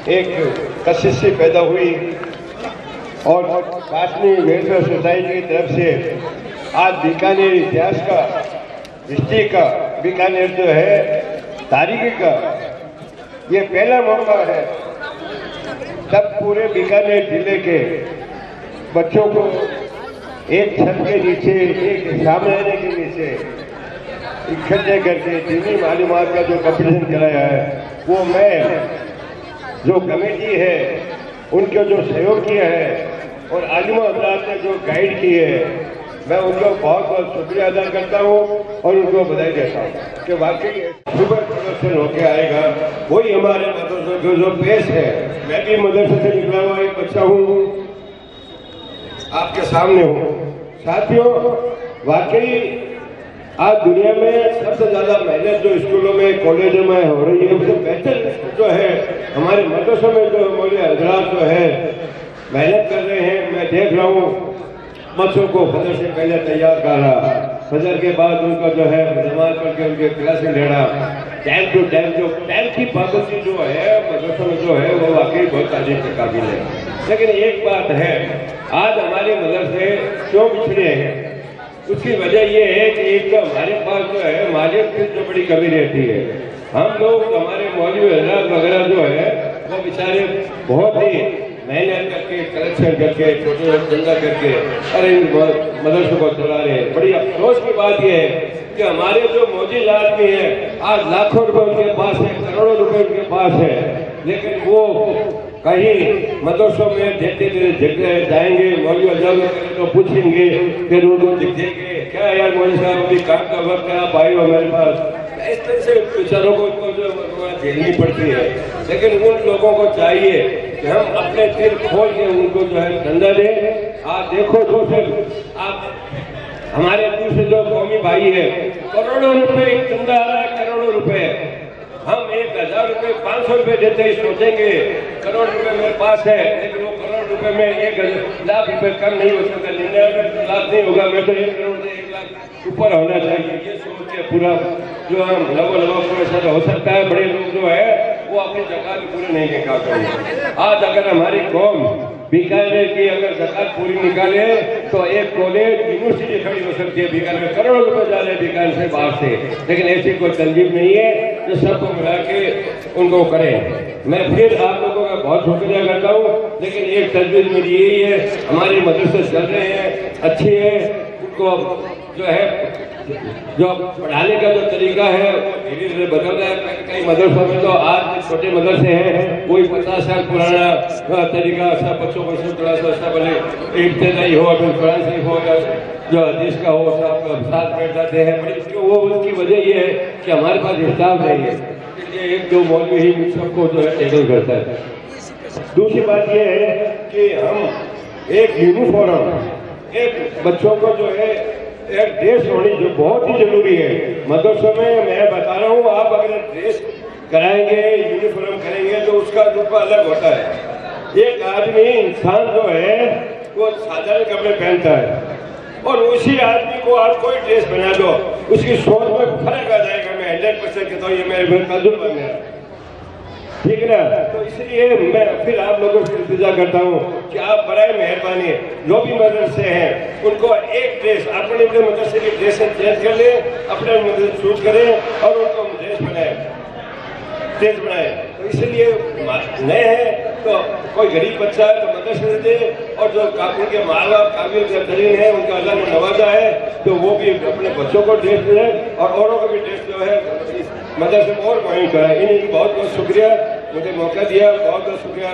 एक कशिश से पैदा हुई और काश्मीर वेलफेयर सोसाइटी की तरफ से आज बीकानेर इतिहास का, हिस्ट्री का, बीकानेर जो है तारीखी का ये पहला मौका है तब पूरे बीकानेर जिले के बच्चों को एक छत के नीचे, एक सामने के नीचे इकट्ठे करके दीनी मालूमात का जो कंपटीशन कराया है, वो मैं जो कमेटी है उनके जो सहयोग किया है और आलिमा हज़रात ने जो गाइड की है, मैं उनको बहुत बहुत शुक्रिया अदा करता हूँ और उनको बधाई देता हूँ कि वाकई सुपर प्रदर्शन होके आएगा। वही हमारे मदरसे का जो पेश है, मैं भी मदरसे से निकला हुआ एक बच्चा हूँ, आपके सामने हूँ। साथियों, वाकई आज दुनिया में सबसे ज्यादा मेहनत जो स्कूलों में, कॉलेजों में हो रही है, उससे बेहतर जो है हमारे मदरसों में जो मौलवी हज़रात जो है मेहनत कर रहे हैं। मैं देख रहा हूँ बच्चों को फजर से पहले तैयार कर रहा, फजर के बाद उनका जो है नमाज पढ़ के उनके क्लास में लेना, टाइम टू टाइम जो टाइम की पाबंदी जो है मदरसों में जो है वो वाकई बहुत तारीफ के काबिल है। लेकिन एक बात है, आज हमारे मदरसे क्यों पिछड़े हैं, उसकी वजह ये है कि एक तो हमारे पास जो है मालियत की जो बड़ी कमी रहती है। हम लोग हमारे मौलवी हज़रात वगैरह जो है वो बेचारे बहुत ही मेहनत करके, कलेक्शन करके, छोटे धंधा करके अरे मदरसों को चला रहे हैं। बड़ी अफसोस की बात यह है कि हमारे जो मौजूद आदमी है आज लाखों रुपए उनके पास है, करोड़ों रुपए उनके पास है, लेकिन वो कहीं मदरसों में देते जगह जाएंगे, मौलवी हज़रात तो पूछेंगे, फिर उनको दिखेंगे क्या यार मौलवी साहब अभी काम का वक्त है, आप आए हो हमारे पास। इस तरह से बेचारों को झेलनी पड़ती है। लेकिन उन लोगों को चाहिए कि हम अपने दिल खोल के उनको जो है धंधा दें। आप देखो दूसरे, आप हमारे दूसरे जो कौमी भाई है, करोड़ों रुपए धंधा आ रहा है, करोड़ों रुपए। हम 1000 रुपए, 500 रुपए देते ही सोचेंगे करोड़ रुपए मेरे पास है, लेकिन वो करोड़ रुपए में 1 लाख रुपए कम नहीं हो सकता, 99 लाख नहीं होगा, मैं तो 1 करोड़ से 1 लाख ऊपर होना चाहिए। ये सोच के पूरा जो हम लगो पूरे हो सकता है। बड़े लोग जो है वो अपनी ज़कात पूरी नहीं निकाल पाएंगे। आज अगर हमारी कौम बीकानेर की अगर ज़कात पूरी निकाले तो एक कॉलेज, यूनिवर्सिटी खड़ी हो सकती है। बीकानेर में करोड़ों रुपए जा रहे हैं बीकानेर से बाहर से, लेकिन ऐसी कोई तंजीम नहीं है जो सबको मिला के उनको करें। मैं फिर आप लोगों का बहुत शुक्रिया करता हूँ, लेकिन एक तजवीज़ मेरी यही है, हमारे मदरसे चल रहे हैं, अच्छे हैं, उनको जो है जो पढ़ाने का जो तरीका है धीरे धीरे बदल रहा है। कई मदरसों में तो आज छोटे मदरसे हैं, कोई 50 साल पुराना तरीका, सब बच्चों को थोड़ा सा सब इब्तिदाई हो, फिर कुरान शरीफ हो, जो हदीस का हो, सब साथ बैठ जाते हैं। वो उसकी वजह ये है कि हमारे पास हिसाब नहीं है, इसलिए एक दो मौलवी ही सबको जो है टैकल करता है। दूसरी बात ये है कि हम एक यूनिफॉर्म, एक बच्चों को जो है एक ड्रेस होनी जो बहुत ही जरूरी है मदरसों में। मैं बता रहा हूँ, आप अगर ड्रेस कराएंगे, यूनिफॉर्म करेंगे तो उसका रुपया अलग होता है। एक आदमी, इंसान जो है वो साधारण कपड़े पहनता है और उसी आदमी को आप कोई ड्रेस बना दो, उसकी सोच में फर्क आ जाएगा। मैं 100% कहता हूँ, ये मेरे तजुर्बा में है, ठीक है ना। तो इसलिए मैं फिर आप लोगों से इंतजार करता हूँ कि आप बराए मेहरबानी जो भी मदरसे हैं उनको एक ड्रेस, अपने अपने मदरसे की ड्रेस चेंज कर लें, अपने मदरसे चूज करें और उनको ड्रेस बनाए। तो इसलिए नए हैं तो कोई गरीब बच्चा है तो मदरसे दे, और जो उनके माँ बाप काबिल तरीन है, उनका अल्लाह ने नवाजा है, तो वो भी अपने बच्चों को ड्रेस दें और औरों को भी ड्रेस जो है मदरसे में और मुहिम कराए। इन्हें बहुत बहुत शुक्रिया, मुझे मौका दिया, बहुत बहुत शुक्रिया।